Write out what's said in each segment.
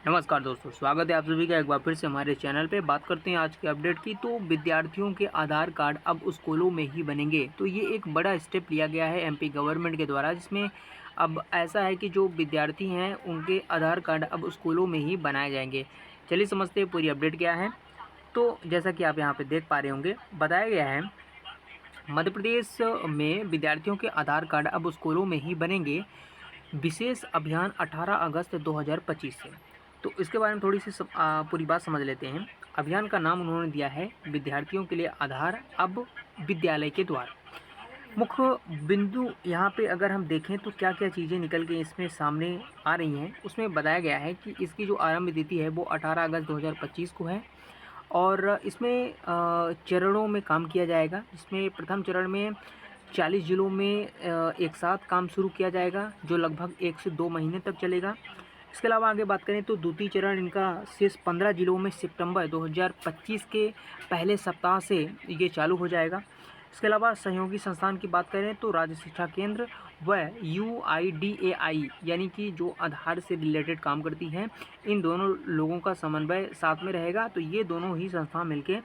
नमस्कार दोस्तों, स्वागत है आप सभी का एक बार फिर से हमारे चैनल पे। बात करते हैं आज के अपडेट की। तो विद्यार्थियों के आधार कार्ड अब स्कूलों में ही बनेंगे। तो ये एक बड़ा स्टेप लिया गया है एमपी गवर्नमेंट के द्वारा, जिसमें अब ऐसा है कि जो विद्यार्थी हैं उनके आधार कार्ड अब स्कूलों में ही बनाए जाएंगे। चलिए समझते हैं पूरी अपडेट क्या है। तो जैसा कि आप यहाँ पर देख पा रहे होंगे, बताया गया है मध्य प्रदेश में विद्यार्थियों के आधार कार्ड अब स्कूलों में ही बनेंगे। विशेष अभियान 18 अगस्त 2025 से। तो इसके बारे में थोड़ी सी पूरी बात समझ लेते हैं। अभियान का नाम उन्होंने दिया है विद्यार्थियों के लिए आधार अब विद्यालय के द्वार। मुख्य बिंदु यहाँ पे अगर हम देखें तो क्या क्या चीज़ें निकल के इसमें सामने आ रही हैं, उसमें बताया गया है कि इसकी जो आरंभ तिथि है वो 18 अगस्त 2025 को है। और इसमें चरणों में काम किया जाएगा, जिसमें प्रथम चरण में 40 ज़िलों में एक साथ काम शुरू किया जाएगा, जो लगभग 1 से 2 महीने तक चलेगा। इसके अलावा आगे बात करें तो द्वितीय चरण इनका शेष 15 ज़िलों में सितंबर 2025 के पहले सप्ताह से ये चालू हो जाएगा। इसके अलावा सहयोगी संस्थान की बात करें तो राज्य शिक्षा केंद्र व UIDAI यानी कि जो आधार से रिलेटेड काम करती हैं, इन दोनों लोगों का समन्वय साथ में रहेगा। तो ये दोनों ही संस्थान मिलके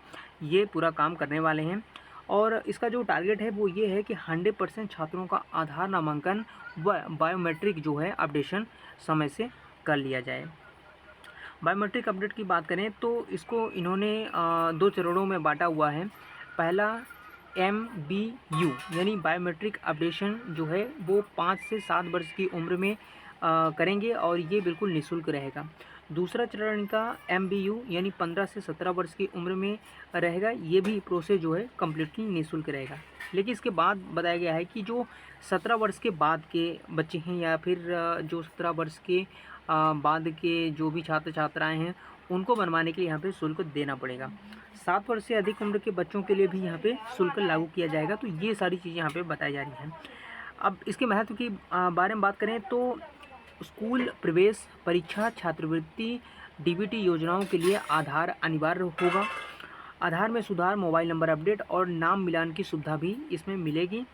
ये पूरा काम करने वाले हैं। और इसका जो टारगेट है वो ये है कि 100% छात्रों का आधार नामांकन व बायोमेट्रिक जो है अपडेशन समय से कर लिया जाए। बायोमेट्रिक अपडेट की बात करें तो इसको इन्होंने 2 चरणों में बांटा हुआ है। पहला MBU यानी बायोमेट्रिक अपडेशन जो है वो 5 से 7 वर्ष की उम्र में करेंगे और ये बिल्कुल निःशुल्क रहेगा। दूसरा चरण का MBU यानी 15 से 17 वर्ष की उम्र में रहेगा। ये भी प्रोसेस जो है कम्प्लीटली निःशुल्क रहेगा। लेकिन इसके बाद बताया गया है कि जो 17 वर्ष के बाद के बच्चे हैं या फिर जो 17 वर्ष के बाद के जो भी छात्र छात्राएं हैं, उनको बनवाने के लिए यहाँ पे शुल्क देना पड़ेगा। 7 वर्ष से अधिक उम्र के बच्चों के लिए भी यहाँ पे शुल्क लागू किया जाएगा। तो ये सारी चीज़ें यहाँ पे बताई जा रही हैं। अब इसके महत्व की बारे में बात करें तो स्कूल प्रवेश परीक्षा, छात्रवृत्ति, DBT योजनाओं के लिए आधार अनिवार्य होगा। आधार में सुधार, मोबाइल नंबर अपडेट और नाम मिलान की सुविधा भी इसमें मिलेगी।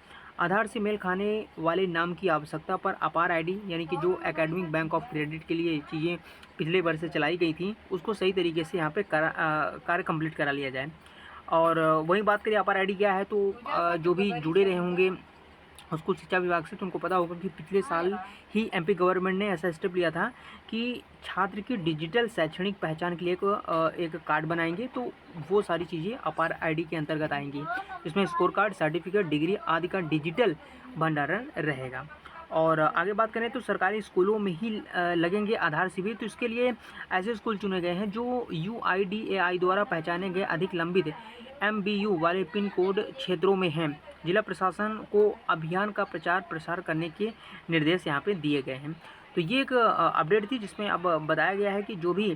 आधार से मेल खाने वाले नाम की आवश्यकता पर अपार आईडी यानी कि जो एकेडमिक बैंक ऑफ क्रेडिट के लिए चीज़ें पिछले वर्ष से चलाई गई थी, उसको सही तरीके से यहाँ पे कार्य कंप्लीट करा लिया जाए। और वहीं बात करें अपार आईडी क्या है, तो जो भी जुड़े रहे होंगे स्कूल शिक्षा विभाग से, तो उनको पता होगा कि पिछले साल ही MP गवर्नमेंट ने ऐसा स्टेप लिया था कि छात्र की डिजिटल शैक्षणिक पहचान के लिए एक कार्ड बनाएंगे। तो वो सारी चीज़ें अपार ID के अंतर्गत आएंगी। इसमें स्कोर कार्ड, सर्टिफिकेट, डिग्री आदि का डिजिटल भंडारण रहेगा। और आगे बात करें तो सरकारी स्कूलों में ही लगेंगे आधार शिविर। तो इसके लिए ऐसे स्कूल चुने गए हैं जो UIDAI द्वारा पहचाने गए अधिक लंबित MBU वाले पिन कोड क्षेत्रों में हैं। जिला प्रशासन को अभियान का प्रचार प्रसार करने के निर्देश यहाँ पे दिए गए हैं। तो ये एक अपडेट थी जिसमें अब बताया गया है कि जो भी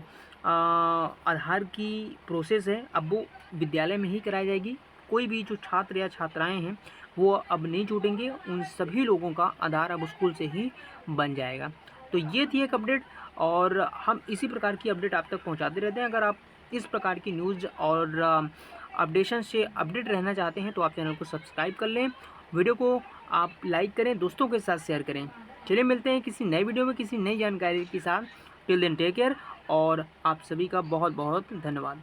आधार की प्रोसेस है अब वो विद्यालय में ही कराई जाएगी। कोई भी जो छात्र या छात्राएं हैं वो अब नहीं छूटेंगे, उन सभी लोगों का आधार अब स्कूल से ही बन जाएगा। तो ये थी एक अपडेट और हम इसी प्रकार की अपडेट आप तक पहुंचाते रहते हैं। अगर आप इस प्रकार की न्यूज़ और अपडेशन से अपडेट रहना चाहते हैं तो आप चैनल को सब्सक्राइब कर लें, वीडियो को आप लाइक करें, दोस्तों के साथ शेयर करें। चलिए मिलते हैं किसी नई वीडियो में किसी नई जानकारी के साथ। टिल देन टेक केयर और आप सभी का बहुत बहुत धन्यवाद।